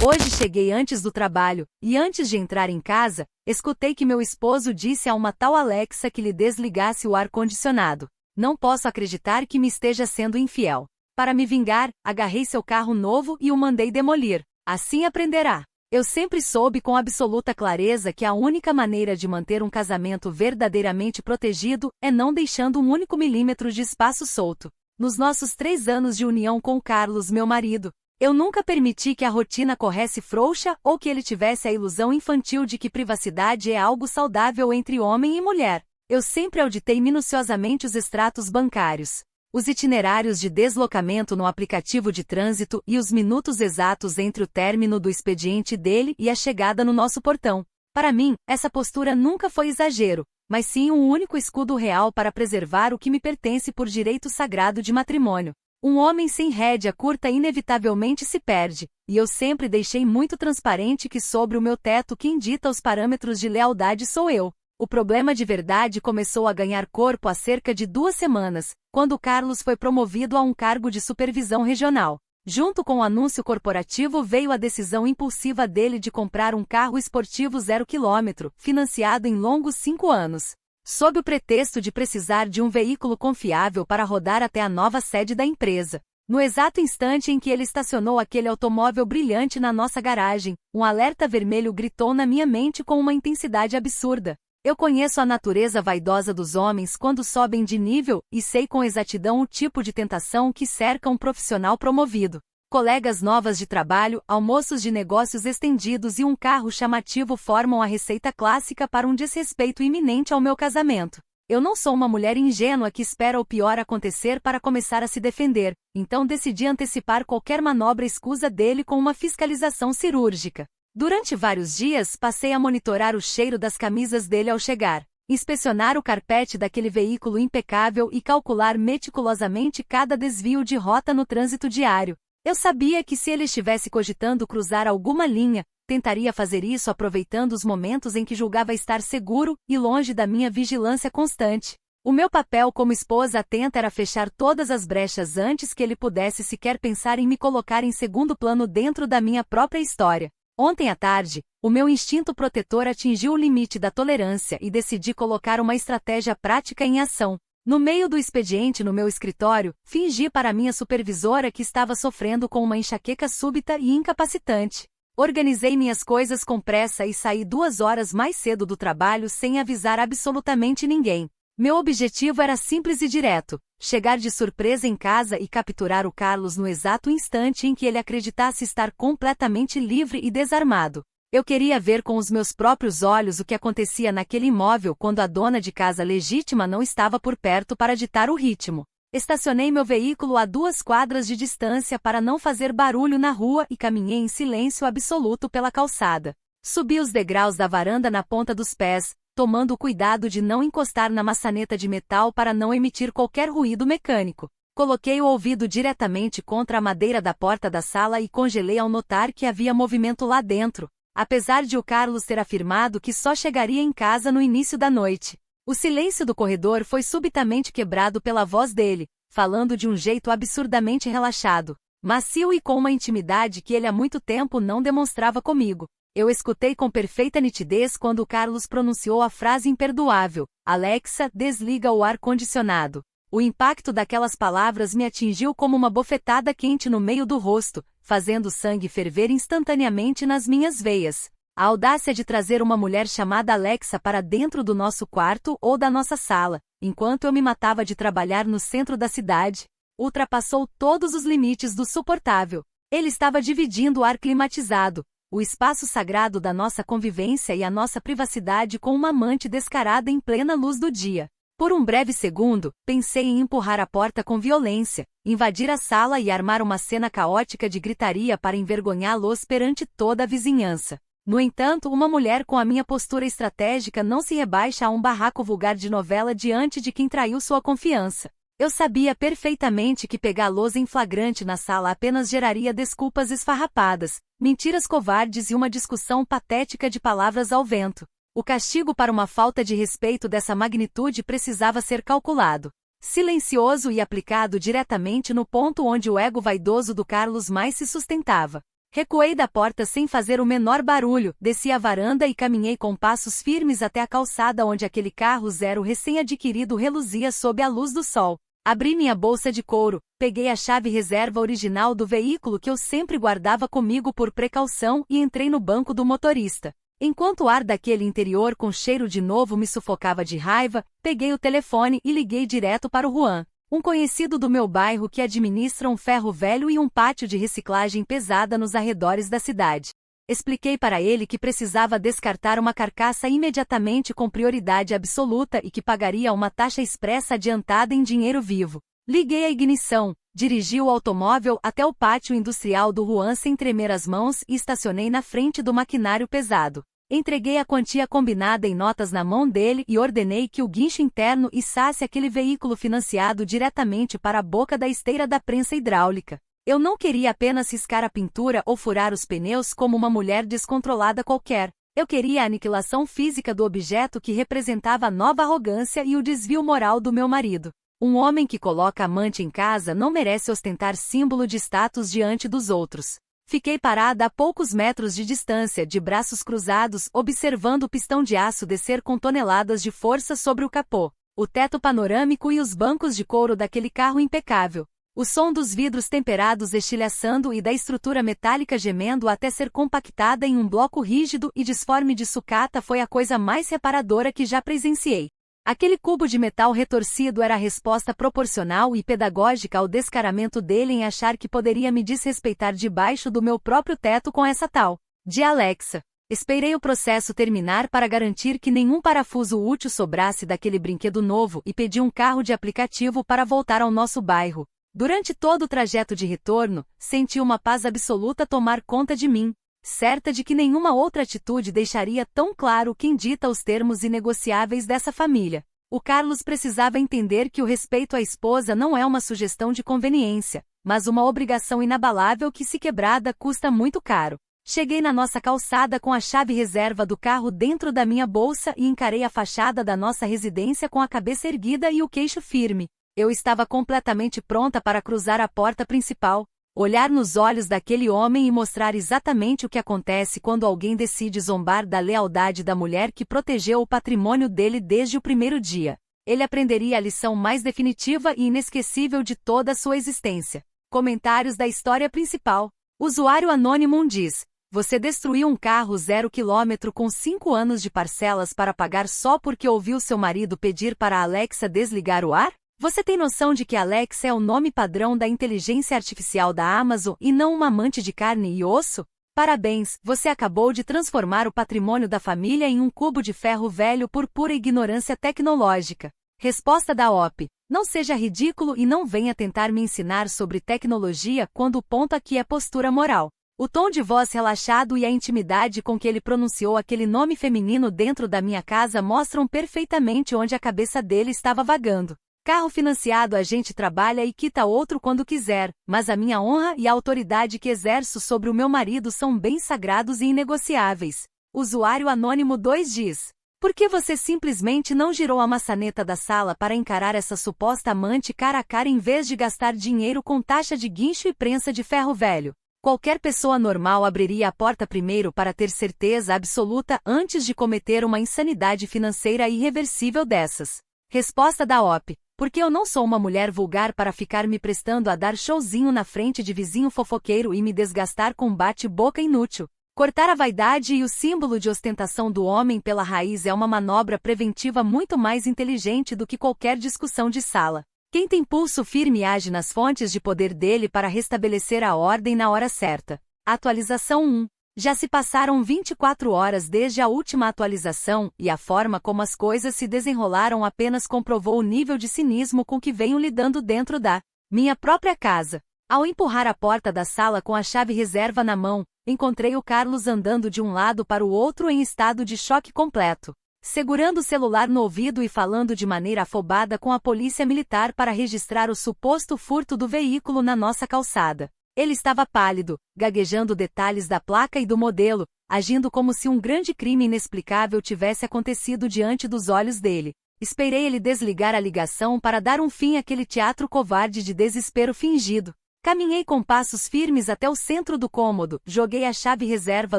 Hoje cheguei antes do trabalho, e antes de entrar em casa, escutei que meu esposo disse a uma tal Alexa que lhe desligasse o ar-condicionado. Não posso acreditar que me esteja sendo infiel. Para me vingar, agarrei seu carro novo e o mandei demolir. Assim aprenderá. Eu sempre soube com absoluta clareza que a única maneira de manter um casamento verdadeiramente protegido é não deixando um único milímetro de espaço solto. Nos nossos 3 anos de união com Carlos, meu marido, eu nunca permiti que a rotina corresse frouxa ou que ele tivesse a ilusão infantil de que privacidade é algo saudável entre homem e mulher. Eu sempre auditei minuciosamente os extratos bancários, os itinerários de deslocamento no aplicativo de trânsito e os minutos exatos entre o término do expediente dele e a chegada no nosso portão. Para mim, essa postura nunca foi exagero, mas sim um único escudo real para preservar o que me pertence por direito sagrado de matrimônio. Um homem sem rédea curta inevitavelmente se perde, e eu sempre deixei muito transparente que sobre o meu teto quem dita os parâmetros de lealdade sou eu. O problema de verdade começou a ganhar corpo há cerca de 2 semanas, quando Carlos foi promovido a um cargo de supervisão regional. Junto com o anúncio corporativo veio a decisão impulsiva dele de comprar um carro esportivo 0 km, financiado em longos 5 anos. Sob o pretexto de precisar de um veículo confiável para rodar até a nova sede da empresa. No exato instante em que ele estacionou aquele automóvel brilhante na nossa garagem, um alerta vermelho gritou na minha mente com uma intensidade absurda. Eu conheço a natureza vaidosa dos homens quando sobem de nível e sei com exatidão o tipo de tentação que cerca um profissional promovido. Colegas novas de trabalho, almoços de negócios estendidos e um carro chamativo formam a receita clássica para um desrespeito iminente ao meu casamento. Eu não sou uma mulher ingênua que espera o pior acontecer para começar a se defender, então decidi antecipar qualquer manobra escusa dele com uma fiscalização cirúrgica. Durante vários dias, passei a monitorar o cheiro das camisas dele ao chegar, inspecionar o carpete daquele veículo impecável e calcular meticulosamente cada desvio de rota no trânsito diário. Eu sabia que se ele estivesse cogitando cruzar alguma linha, tentaria fazer isso aproveitando os momentos em que julgava estar seguro e longe da minha vigilância constante. O meu papel como esposa atenta era fechar todas as brechas antes que ele pudesse sequer pensar em me colocar em segundo plano dentro da minha própria história. Ontem à tarde, o meu instinto protetor atingiu o limite da tolerância e decidi colocar uma estratégia prática em ação. No meio do expediente no meu escritório, fingi para minha supervisora que estava sofrendo com uma enxaqueca súbita e incapacitante. Organizei minhas coisas com pressa e saí 2 horas mais cedo do trabalho sem avisar absolutamente ninguém. Meu objetivo era simples e direto: chegar de surpresa em casa e capturar o Carlos no exato instante em que ele acreditasse estar completamente livre e desarmado. Eu queria ver com os meus próprios olhos o que acontecia naquele imóvel quando a dona de casa legítima não estava por perto para ditar o ritmo. Estacionei meu veículo a 2 quadras de distância para não fazer barulho na rua e caminhei em silêncio absoluto pela calçada. Subi os degraus da varanda na ponta dos pés, tomando o cuidado de não encostar na maçaneta de metal para não emitir qualquer ruído mecânico. Coloquei o ouvido diretamente contra a madeira da porta da sala e congelei ao notar que havia movimento lá dentro, apesar de o Carlos ter afirmado que só chegaria em casa no início da noite. O silêncio do corredor foi subitamente quebrado pela voz dele, falando de um jeito absurdamente relaxado, macio e com uma intimidade que ele há muito tempo não demonstrava comigo. Eu escutei com perfeita nitidez quando o Carlos pronunciou a frase imperdoável: "Alexa, desliga o ar-condicionado". O impacto daquelas palavras me atingiu como uma bofetada quente no meio do rosto, fazendo o sangue ferver instantaneamente nas minhas veias. A audácia de trazer uma mulher chamada Alexa para dentro do nosso quarto ou da nossa sala, enquanto eu me matava de trabalhar no centro da cidade, ultrapassou todos os limites do suportável. Ele estava dividindo o ar climatizado, o espaço sagrado da nossa convivência e a nossa privacidade com uma amante descarada em plena luz do dia. Por um breve segundo, pensei em empurrar a porta com violência, invadir a sala e armar uma cena caótica de gritaria para envergonhá-los perante toda a vizinhança. No entanto, uma mulher com a minha postura estratégica não se rebaixa a um barraco vulgar de novela diante de quem traiu sua confiança. Eu sabia perfeitamente que pegá-los em flagrante na sala apenas geraria desculpas esfarrapadas, mentiras covardes e uma discussão patética de palavras ao vento. O castigo para uma falta de respeito dessa magnitude precisava ser calculado, silencioso e aplicado diretamente no ponto onde o ego vaidoso do Carlos mais se sustentava. Recuei da porta sem fazer o menor barulho, desci a varanda e caminhei com passos firmes até a calçada onde aquele carro zero recém-adquirido reluzia sob a luz do sol. Abri minha bolsa de couro, peguei a chave reserva original do veículo que eu sempre guardava comigo por precaução e entrei no banco do motorista. Enquanto o ar daquele interior com cheiro de novo me sufocava de raiva, peguei o telefone e liguei direto para o Juan, um conhecido do meu bairro que administra um ferro velho e um pátio de reciclagem pesada nos arredores da cidade. Expliquei para ele que precisava descartar uma carcaça imediatamente com prioridade absoluta e que pagaria uma taxa expressa adiantada em dinheiro vivo. Liguei a ignição, dirigi o automóvel até o pátio industrial do Juan sem tremer as mãos e estacionei na frente do maquinário pesado. Entreguei a quantia combinada em notas na mão dele e ordenei que o guincho interno içasse aquele veículo financiado diretamente para a boca da esteira da prensa hidráulica. Eu não queria apenas riscar a pintura ou furar os pneus como uma mulher descontrolada qualquer. Eu queria a aniquilação física do objeto que representava a nova arrogância e o desvio moral do meu marido. Um homem que coloca amante em casa não merece ostentar símbolo de status diante dos outros. Fiquei parada a poucos metros de distância, de braços cruzados, observando o pistão de aço descer com toneladas de força sobre o capô, o teto panorâmico e os bancos de couro daquele carro impecável. O som dos vidros temperados estilhaçando e da estrutura metálica gemendo até ser compactada em um bloco rígido e disforme de sucata foi a coisa mais reparadora que já presenciei. Aquele cubo de metal retorcido era a resposta proporcional e pedagógica ao descaramento dele em achar que poderia me desrespeitar debaixo do meu próprio teto com essa tal de Alexa. Esperei o processo terminar para garantir que nenhum parafuso útil sobrasse daquele brinquedo novo e pedi um carro de aplicativo para voltar ao nosso bairro. Durante todo o trajeto de retorno, senti uma paz absoluta tomar conta de mim, certa de que nenhuma outra atitude deixaria tão claro quem dita os termos inegociáveis dessa família. O Carlos precisava entender que o respeito à esposa não é uma sugestão de conveniência, mas uma obrigação inabalável que, se quebrada, custa muito caro. Cheguei na nossa calçada com a chave reserva do carro dentro da minha bolsa e encarei a fachada da nossa residência com a cabeça erguida e o queixo firme. Eu estava completamente pronta para cruzar a porta principal, olhar nos olhos daquele homem e mostrar exatamente o que acontece quando alguém decide zombar da lealdade da mulher que protegeu o patrimônio dele desde o primeiro dia. Ele aprenderia a lição mais definitiva e inesquecível de toda a sua existência. Comentários da história principal. Usuário anônimo diz: você destruiu um carro 0 km com 5 anos de parcelas para pagar só porque ouviu seu marido pedir para a Alexa desligar o ar? Você tem noção de que Alexa é o nome padrão da inteligência artificial da Amazon e não uma amante de carne e osso? Parabéns, você acabou de transformar o patrimônio da família em um cubo de ferro velho por pura ignorância tecnológica. Resposta da OP: não seja ridículo e não venha tentar me ensinar sobre tecnologia quando o ponto aqui é postura moral. O tom de voz relaxado e a intimidade com que ele pronunciou aquele nome feminino dentro da minha casa mostram perfeitamente onde a cabeça dele estava vagando. Carro financiado, a gente trabalha e quita outro quando quiser, mas a minha honra e a autoridade que exerço sobre o meu marido são bens sagrados e inegociáveis. Usuário anônimo 2 diz: por que você simplesmente não girou a maçaneta da sala para encarar essa suposta amante cara a cara em vez de gastar dinheiro com taxa de guincho e prensa de ferro velho? Qualquer pessoa normal abriria a porta primeiro para ter certeza absoluta antes de cometer uma insanidade financeira irreversível dessas. Resposta da OP: porque eu não sou uma mulher vulgar para ficar me prestando a dar showzinho na frente de vizinho fofoqueiro e me desgastar com bate-boca inútil. Cortar a vaidade e o símbolo de ostentação do homem pela raiz é uma manobra preventiva muito mais inteligente do que qualquer discussão de sala. Quem tem pulso firme age nas fontes de poder dele para restabelecer a ordem na hora certa. Atualização 1. Já se passaram 24 horas desde a última atualização, e a forma como as coisas se desenrolaram apenas comprovou o nível de cinismo com que venho lidando dentro da minha própria casa. Ao empurrar a porta da sala com a chave reserva na mão, encontrei o Carlos andando de um lado para o outro em estado de choque completo, segurando o celular no ouvido e falando de maneira afobada com a polícia militar para registrar o suposto furto do veículo na nossa calçada. Ele estava pálido, gaguejando detalhes da placa e do modelo, agindo como se um grande crime inexplicável tivesse acontecido diante dos olhos dele. Esperei ele desligar a ligação para dar um fim àquele teatro covarde de desespero fingido. Caminhei com passos firmes até o centro do cômodo, joguei a chave reserva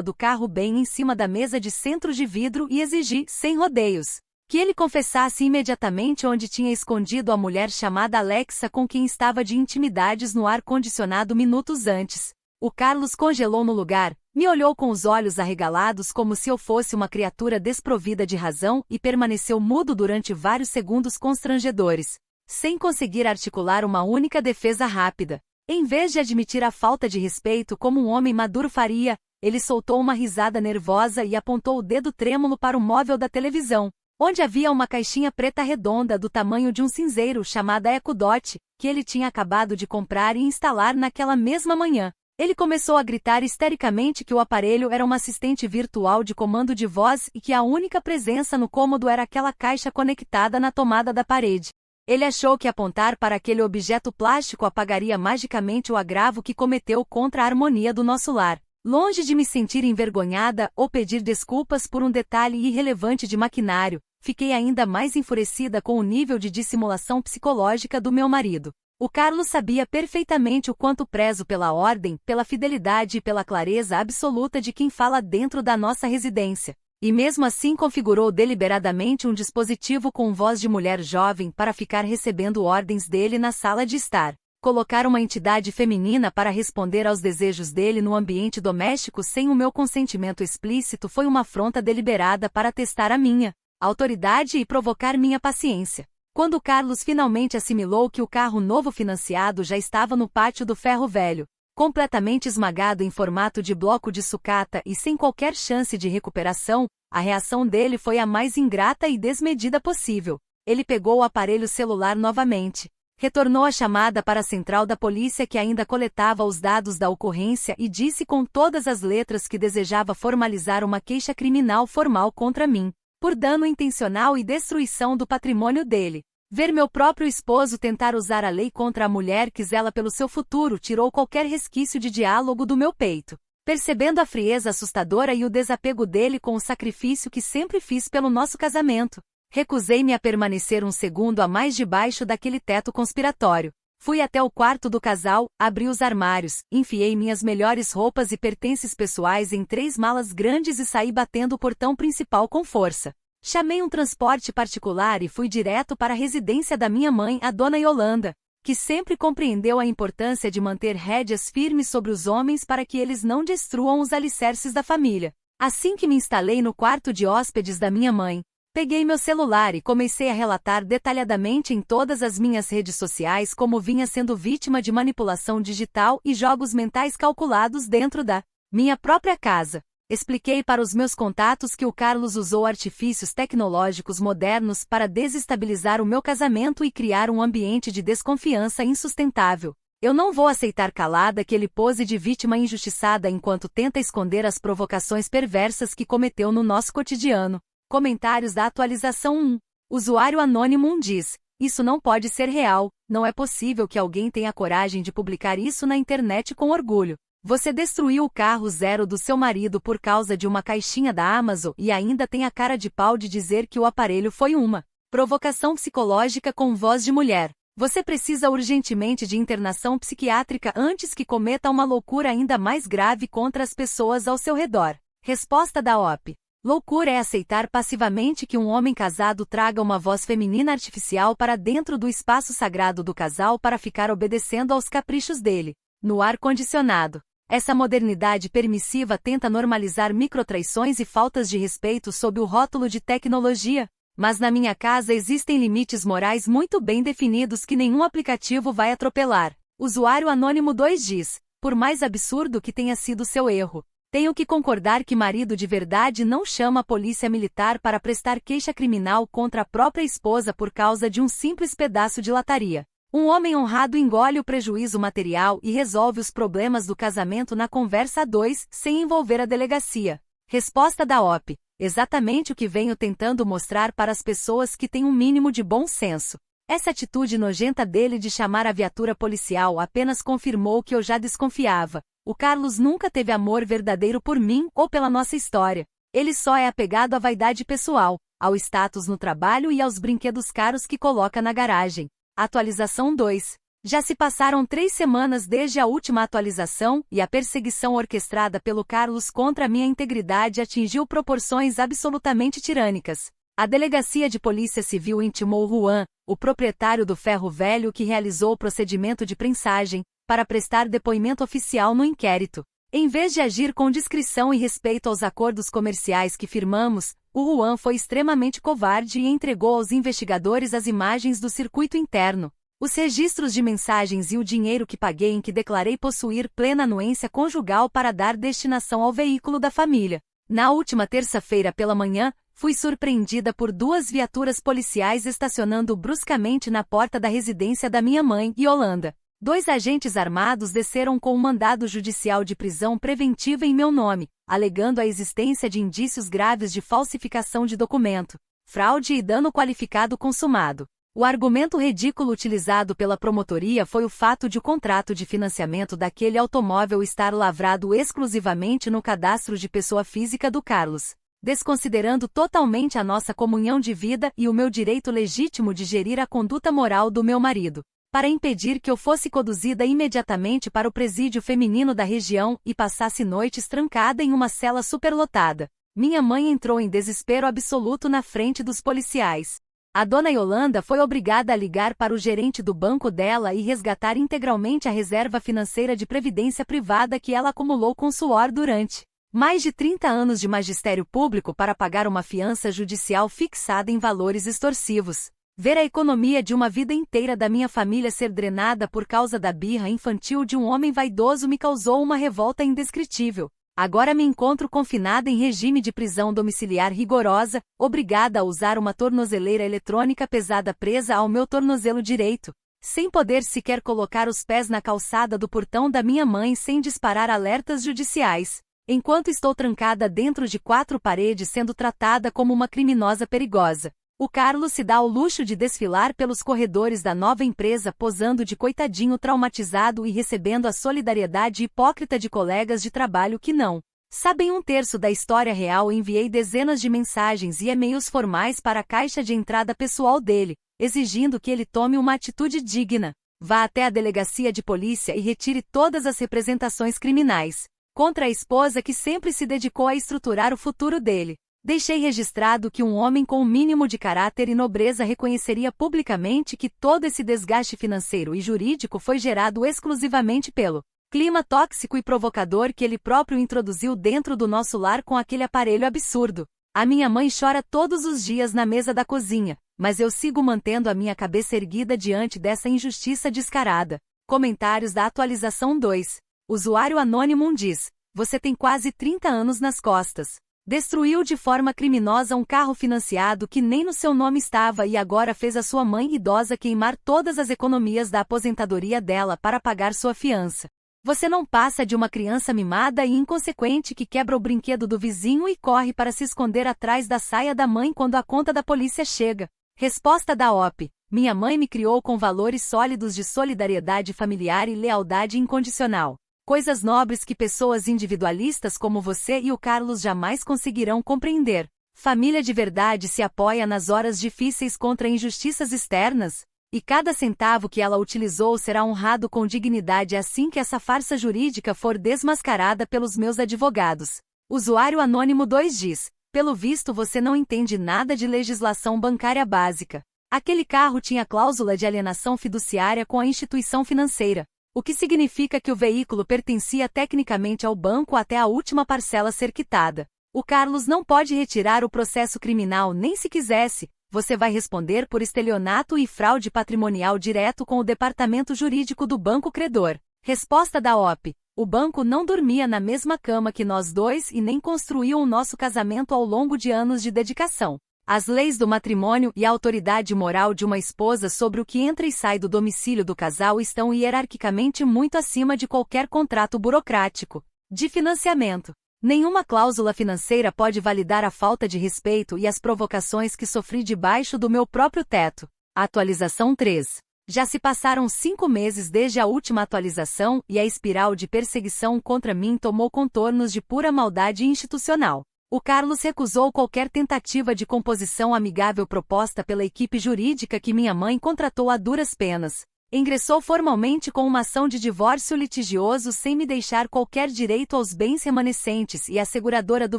do carro bem em cima da mesa de centro de vidro e exigi, sem rodeios, que ele confessasse imediatamente onde tinha escondido a mulher chamada Alexa com quem estava de intimidades no ar-condicionado minutos antes. O Carlos congelou no lugar, me olhou com os olhos arregalados como se eu fosse uma criatura desprovida de razão e permaneceu mudo durante vários segundos constrangedores, sem conseguir articular uma única defesa rápida. Em vez de admitir a falta de respeito como um homem maduro faria, ele soltou uma risada nervosa e apontou o dedo trêmulo para o móvel da televisão, onde havia uma caixinha preta redonda do tamanho de um cinzeiro chamada Echo Dot, que ele tinha acabado de comprar e instalar naquela mesma manhã. Ele começou a gritar histericamente que o aparelho era uma assistente virtual de comando de voz e que a única presença no cômodo era aquela caixa conectada na tomada da parede. Ele achou que apontar para aquele objeto plástico apagaria magicamente o agravo que cometeu contra a harmonia do nosso lar. Longe de me sentir envergonhada ou pedir desculpas por um detalhe irrelevante de maquinário, fiquei ainda mais enfurecida com o nível de dissimulação psicológica do meu marido. O Carlos sabia perfeitamente o quanto prezo pela ordem, pela fidelidade e pela clareza absoluta de quem fala dentro da nossa residência. E mesmo assim configurou deliberadamente um dispositivo com voz de mulher jovem para ficar recebendo ordens dele na sala de estar. Colocar uma entidade feminina para responder aos desejos dele no ambiente doméstico sem o meu consentimento explícito foi uma afronta deliberada para testar a minha autoridade e provocar minha paciência. Quando Carlos finalmente assimilou que o carro novo financiado já estava no pátio do ferro velho, completamente esmagado em formato de bloco de sucata e sem qualquer chance de recuperação, a reação dele foi a mais ingrata e desmedida possível. Ele pegou o aparelho celular novamente, retornou a chamada para a central da polícia que ainda coletava os dados da ocorrência e disse com todas as letras que desejava formalizar uma queixa criminal formal contra mim, por dano intencional e destruição do patrimônio dele. Ver meu próprio esposo tentar usar a lei contra a mulher que zela pelo seu futuro tirou qualquer resquício de diálogo do meu peito. Percebendo a frieza assustadora e o desapego dele com o sacrifício que sempre fiz pelo nosso casamento, recusei-me a permanecer um segundo a mais debaixo daquele teto conspiratório. Fui até o quarto do casal, abri os armários, enfiei minhas melhores roupas e pertences pessoais em 3 malas grandes e saí batendo o portão principal com força. Chamei um transporte particular e fui direto para a residência da minha mãe, a dona Yolanda, que sempre compreendeu a importância de manter rédeas firmes sobre os homens para que eles não destruam os alicerces da família. Assim que me instalei no quarto de hóspedes da minha mãe, peguei meu celular e comecei a relatar detalhadamente em todas as minhas redes sociais como vinha sendo vítima de manipulação digital e jogos mentais calculados dentro da minha própria casa. Expliquei para os meus contatos que o Carlos usou artifícios tecnológicos modernos para desestabilizar o meu casamento e criar um ambiente de desconfiança insustentável. Eu não vou aceitar calada que ele pose de vítima injustiçada enquanto tenta esconder as provocações perversas que cometeu no nosso cotidiano. Comentários da atualização 1. Usuário anônimo 1 diz: isso não pode ser real, não é possível que alguém tenha coragem de publicar isso na internet com orgulho. Você destruiu o carro zero do seu marido por causa de uma caixinha da Amazon e ainda tem a cara de pau de dizer que o aparelho foi uma provocação psicológica com voz de mulher. Você precisa urgentemente de internação psiquiátrica antes que cometa uma loucura ainda mais grave contra as pessoas ao seu redor. Resposta da OP. Loucura é aceitar passivamente que um homem casado traga uma voz feminina artificial para dentro do espaço sagrado do casal para ficar obedecendo aos caprichos dele. No ar-condicionado. Essa modernidade permissiva tenta normalizar microtraições e faltas de respeito sob o rótulo de tecnologia, mas na minha casa existem limites morais muito bem definidos que nenhum aplicativo vai atropelar. Usuário anônimo 2 diz: por mais absurdo que tenha sido seu erro, tenho que concordar que marido de verdade não chama a polícia militar para prestar queixa criminal contra a própria esposa por causa de um simples pedaço de lataria. Um homem honrado engole o prejuízo material e resolve os problemas do casamento na conversa a 2, sem envolver a delegacia. Resposta da OP. Exatamente o que venho tentando mostrar para as pessoas que têm um mínimo de bom senso. Essa atitude nojenta dele de chamar a viatura policial apenas confirmou o que eu já desconfiava. O Carlos nunca teve amor verdadeiro por mim ou pela nossa história. Ele só é apegado à vaidade pessoal, ao status no trabalho e aos brinquedos caros que coloca na garagem. Atualização 2. Já se passaram 3 semanas desde a última atualização e a perseguição orquestrada pelo Carlos contra minha integridade atingiu proporções absolutamente tirânicas. A Delegacia de Polícia Civil intimou Juan, o proprietário do ferro velho que realizou o procedimento de prensagem, para prestar depoimento oficial no inquérito. Em vez de agir com discrição e respeito aos acordos comerciais que firmamos, o Juan foi extremamente covarde e entregou aos investigadores as imagens do circuito interno, os registros de mensagens e o dinheiro que paguei em que declarei possuir plena anuência conjugal para dar destinação ao veículo da família. Na última terça-feira pela manhã, fui surpreendida por 2 viaturas policiais estacionando bruscamente na porta da residência da minha mãe, Yolanda. 2 agentes armados desceram com um mandado judicial de prisão preventiva em meu nome, alegando a existência de indícios graves de falsificação de documento, fraude e dano qualificado consumado. O argumento ridículo utilizado pela promotoria foi o fato de o contrato de financiamento daquele automóvel estar lavrado exclusivamente no cadastro de pessoa física do Carlos, desconsiderando totalmente a nossa comunhão de vida e o meu direito legítimo de gerir a conduta moral do meu marido, para impedir que eu fosse conduzida imediatamente para o presídio feminino da região e passasse noites trancada em uma cela superlotada. Minha mãe entrou em desespero absoluto na frente dos policiais. A dona Yolanda foi obrigada a ligar para o gerente do banco dela e resgatar integralmente a reserva financeira de previdência privada que ela acumulou com suor durante mais de 30 anos de magistério público para pagar uma fiança judicial fixada em valores extorsivos. Ver a economia de uma vida inteira da minha família ser drenada por causa da birra infantil de um homem vaidoso me causou uma revolta indescritível. Agora me encontro confinada em regime de prisão domiciliar rigorosa, obrigada a usar uma tornozeleira eletrônica pesada presa ao meu tornozelo direito, sem poder sequer colocar os pés na calçada do portão da minha mãe sem disparar alertas judiciais, enquanto estou trancada dentro de 4 paredes sendo tratada como uma criminosa perigosa. O Carlos se dá ao luxo de desfilar pelos corredores da nova empresa posando de coitadinho traumatizado e recebendo a solidariedade hipócrita de colegas de trabalho que não sabem 1/3 da história real. Enviei dezenas de mensagens e e-mails formais para a caixa de entrada pessoal dele, exigindo que ele tome uma atitude digna, vá até a delegacia de polícia e retire todas as representações criminais contra a esposa que sempre se dedicou a estruturar o futuro dele. Deixei registrado que um homem com o mínimo de caráter e nobreza reconheceria publicamente que todo esse desgaste financeiro e jurídico foi gerado exclusivamente pelo clima tóxico e provocador que ele próprio introduziu dentro do nosso lar com aquele aparelho absurdo. A minha mãe chora todos os dias na mesa da cozinha, mas eu sigo mantendo a minha cabeça erguida diante dessa injustiça descarada. Comentários da atualização 2. Usuário anônimo diz: você tem quase 30 anos nas costas. Destruiu de forma criminosa um carro financiado que nem no seu nome estava e agora fez a sua mãe idosa queimar todas as economias da aposentadoria dela para pagar sua fiança. Você não passa de uma criança mimada e inconsequente que quebra o brinquedo do vizinho e corre para se esconder atrás da saia da mãe quando a conta da polícia chega. Resposta da OP. Minha mãe me criou com valores sólidos de solidariedade familiar e lealdade incondicional. Coisas nobres que pessoas individualistas como você e o Carlos jamais conseguirão compreender. Família de verdade se apoia nas horas difíceis contra injustiças externas, e cada centavo que ela utilizou será honrado com dignidade assim que essa farsa jurídica for desmascarada pelos meus advogados. Usuário anônimo 2 diz: pelo visto você não entende nada de legislação bancária básica. Aquele carro tinha cláusula de alienação fiduciária com a instituição financeira, o que significa que o veículo pertencia tecnicamente ao banco até a última parcela ser quitada. O Carlos não pode retirar o processo criminal nem se quisesse. Você vai responder por estelionato e fraude patrimonial direto com o departamento jurídico do banco credor. Resposta da OP. O banco não dormia na mesma cama que nós dois e nem construiu o nosso casamento ao longo de anos de dedicação. As leis do matrimônio e a autoridade moral de uma esposa sobre o que entra e sai do domicílio do casal estão hierarquicamente muito acima de qualquer contrato burocrático de financiamento. Nenhuma cláusula financeira pode validar a falta de respeito e as provocações que sofri debaixo do meu próprio teto. Atualização 3. Já se passaram 5 meses desde a última atualização e a espiral de perseguição contra mim tomou contornos de pura maldade institucional. O Carlos recusou qualquer tentativa de composição amigável proposta pela equipe jurídica que minha mãe contratou a duras penas, Ingressou formalmente com uma ação de divórcio litigioso sem me deixar qualquer direito aos bens remanescentes e a seguradora do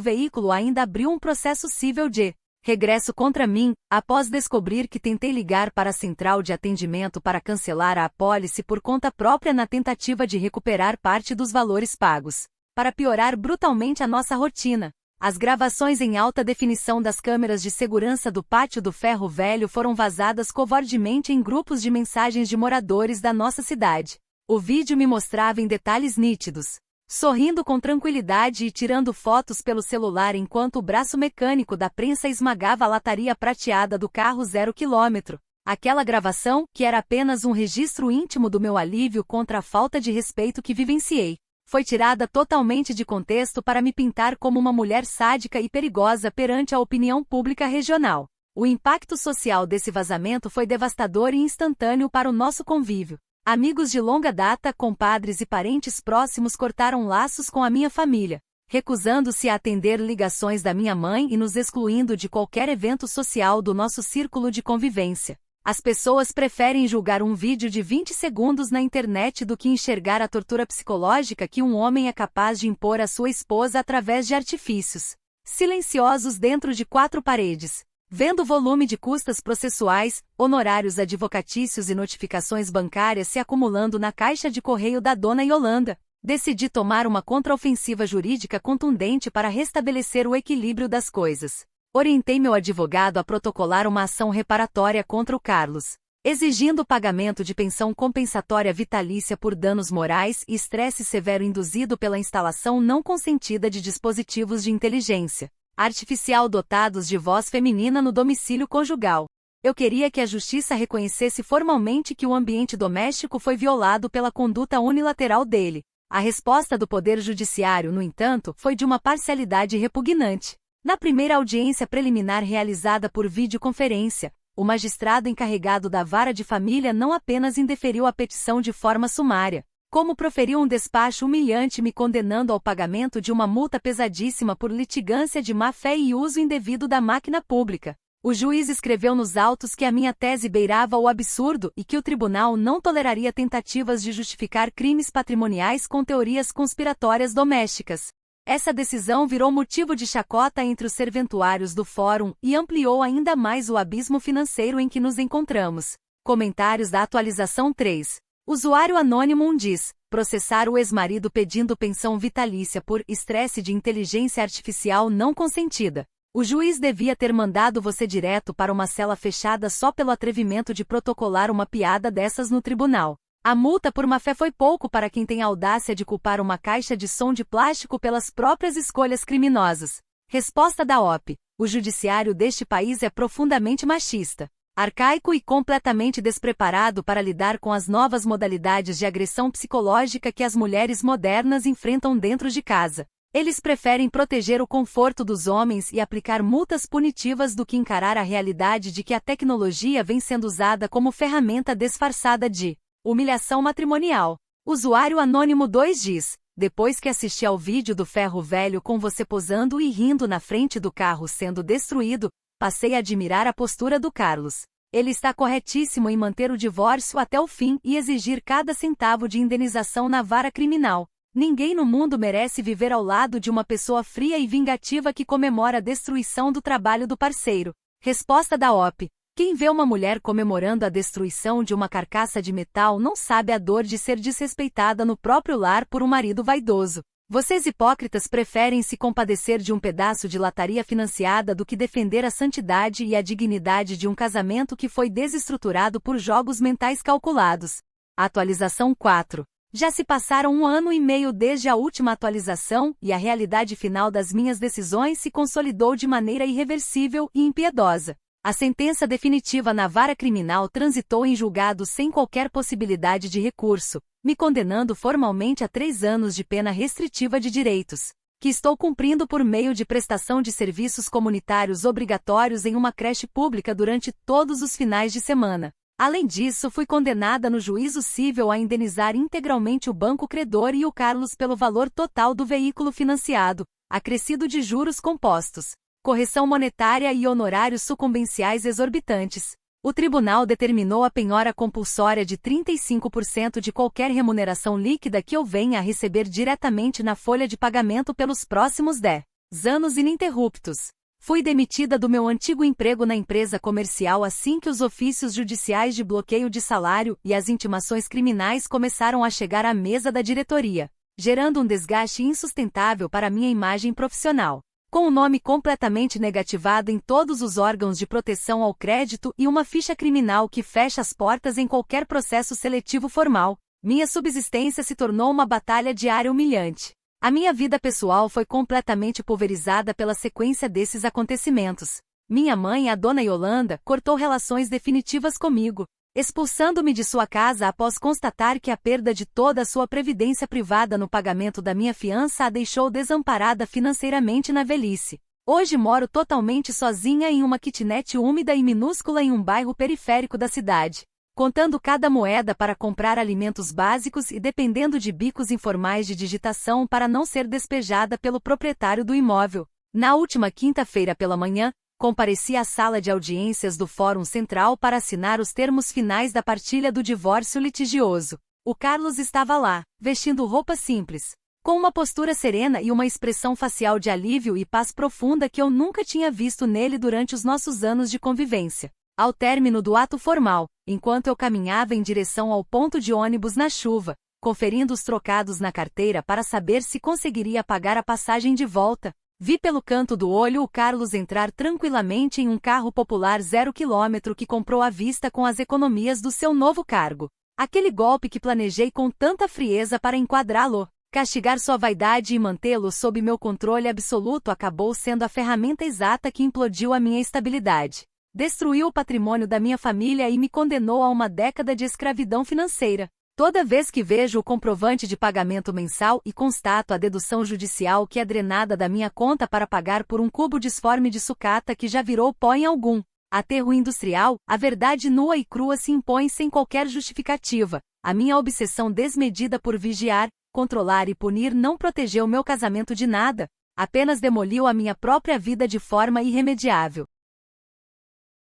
veículo ainda abriu um processo civil de regresso contra mim, após descobrir que tentei ligar para a central de atendimento para cancelar a apólice por conta própria na tentativa de recuperar parte dos valores pagos. Para piorar brutalmente a nossa rotina, as gravações em alta definição das câmeras de segurança do Pátio do Ferro Velho foram vazadas covardemente em grupos de mensagens de moradores da nossa cidade. O vídeo me mostrava em detalhes nítidos, sorrindo com tranquilidade e tirando fotos pelo celular enquanto o braço mecânico da prensa esmagava a lataria prateada do carro 0 km. Aquela gravação, que era apenas um registro íntimo do meu alívio contra a falta de respeito que vivenciei, foi tirada totalmente de contexto para me pintar como uma mulher sádica e perigosa perante a opinião pública regional. O impacto social desse vazamento foi devastador e instantâneo para o nosso convívio. Amigos de longa data, compadres e parentes próximos cortaram laços com a minha família, recusando-se a atender ligações da minha mãe e nos excluindo de qualquer evento social do nosso círculo de convivência. As pessoas preferem julgar um vídeo de 20 segundos na internet do que enxergar a tortura psicológica que um homem é capaz de impor à sua esposa através de artifícios silenciosos dentro de 4 paredes. Vendo o volume de custas processuais, honorários advocatícios e notificações bancárias se acumulando na caixa de correio da dona Yolanda, decidi tomar uma contraofensiva jurídica contundente para restabelecer o equilíbrio das coisas. Orientei meu advogado a protocolar uma ação reparatória contra o Carlos, exigindo o pagamento de pensão compensatória vitalícia por danos morais e estresse severo induzido pela instalação não consentida de dispositivos de inteligência artificial dotados de voz feminina no domicílio conjugal. Eu queria que a justiça reconhecesse formalmente que o ambiente doméstico foi violado pela conduta unilateral dele. A resposta do Poder Judiciário, no entanto, foi de uma parcialidade repugnante. Na primeira audiência preliminar realizada por videoconferência, o magistrado encarregado da vara de família não apenas indeferiu a petição de forma sumária, como proferiu um despacho humilhante me condenando ao pagamento de uma multa pesadíssima por litigância de má-fé e uso indevido da máquina pública. O juiz escreveu nos autos que a minha tese beirava o absurdo e que o tribunal não toleraria tentativas de justificar crimes patrimoniais com teorias conspiratórias domésticas. Essa decisão virou motivo de chacota entre os serventuários do fórum e ampliou ainda mais o abismo financeiro em que nos encontramos. Comentários da atualização 3. Usuário anônimo 1 diz: processar o ex-marido pedindo pensão vitalícia por estresse de inteligência artificial não consentida. O juiz devia ter mandado você direto para uma cela fechada só pelo atrevimento de protocolar uma piada dessas no tribunal. A multa por má-fé foi pouco para quem tem a audácia de culpar uma caixa de som de plástico pelas próprias escolhas criminosas. Resposta da OP. O judiciário deste país é profundamente machista, arcaico e completamente despreparado para lidar com as novas modalidades de agressão psicológica que as mulheres modernas enfrentam dentro de casa. Eles preferem proteger o conforto dos homens e aplicar multas punitivas do que encarar a realidade de que a tecnologia vem sendo usada como ferramenta disfarçada de humilhação matrimonial. Usuário anônimo 2 diz: depois que assisti ao vídeo do ferro velho com você posando e rindo na frente do carro sendo destruído, passei a admirar a postura do Carlos. Ele está corretíssimo em manter o divórcio até o fim e exigir cada centavo de indenização na vara criminal. Ninguém no mundo merece viver ao lado de uma pessoa fria e vingativa que comemora a destruição do trabalho do parceiro. Resposta da OP. Quem vê uma mulher comemorando a destruição de uma carcaça de metal não sabe a dor de ser desrespeitada no próprio lar por um marido vaidoso. Vocês hipócritas preferem se compadecer de um pedaço de lataria financiada do que defender a santidade e a dignidade de um casamento que foi desestruturado por jogos mentais calculados. Atualização 4. Já se passaram 1 ano e meio desde a última atualização e a realidade final das minhas decisões se consolidou de maneira irreversível e impiedosa. A sentença definitiva na vara criminal transitou em julgado sem qualquer possibilidade de recurso, me condenando formalmente a 3 anos de pena restritiva de direitos, que estou cumprindo por meio de prestação de serviços comunitários obrigatórios em uma creche pública durante todos os finais de semana. Além disso, fui condenada no juízo civil a indenizar integralmente o banco credor e o Carlos pelo valor total do veículo financiado, acrescido de juros compostos, correção monetária e honorários sucumbenciais exorbitantes. O tribunal determinou a penhora compulsória de 35% de qualquer remuneração líquida que eu venha a receber diretamente na folha de pagamento pelos próximos 10 anos ininterruptos. Fui demitida do meu antigo emprego na empresa comercial assim que os ofícios judiciais de bloqueio de salário e as intimações criminais começaram a chegar à mesa da diretoria, gerando um desgaste insustentável para minha imagem profissional. Com o nome completamente negativado em todos os órgãos de proteção ao crédito e uma ficha criminal que fecha as portas em qualquer processo seletivo formal, minha subsistência se tornou uma batalha diária humilhante. A minha vida pessoal foi completamente pulverizada pela sequência desses acontecimentos. Minha mãe, a dona Yolanda, cortou relações definitivas comigo, expulsando-me de sua casa após constatar que a perda de toda a sua previdência privada no pagamento da minha fiança a deixou desamparada financeiramente na velhice. Hoje moro totalmente sozinha em uma kitnet úmida e minúscula em um bairro periférico da cidade, contando cada moeda para comprar alimentos básicos e dependendo de bicos informais de digitação para não ser despejada pelo proprietário do imóvel. Na última quinta-feira pela manhã, compareci à sala de audiências do Fórum Central para assinar os termos finais da partilha do divórcio litigioso. O Carlos estava lá, vestindo roupa simples, com uma postura serena e uma expressão facial de alívio e paz profunda que eu nunca tinha visto nele durante os nossos anos de convivência. Ao término do ato formal, enquanto eu caminhava em direção ao ponto de ônibus na chuva, conferindo os trocados na carteira para saber se conseguiria pagar a passagem de volta, vi pelo canto do olho o Carlos entrar tranquilamente em um carro popular 0 km que comprou à vista com as economias do seu novo cargo. Aquele golpe que planejei com tanta frieza para enquadrá-lo, castigar sua vaidade e mantê-lo sob meu controle absoluto acabou sendo a ferramenta exata que implodiu a minha estabilidade. Destruiu o patrimônio da minha família e me condenou a uma década de escravidão financeira. Toda vez que vejo o comprovante de pagamento mensal e constato a dedução judicial que é drenada da minha conta para pagar por um cubo disforme de sucata que já virou pó em algum aterro industrial, a verdade nua e crua se impõe sem qualquer justificativa. A minha obsessão desmedida por vigiar, controlar e punir não protegeu meu casamento de nada, apenas demoliu a minha própria vida de forma irremediável.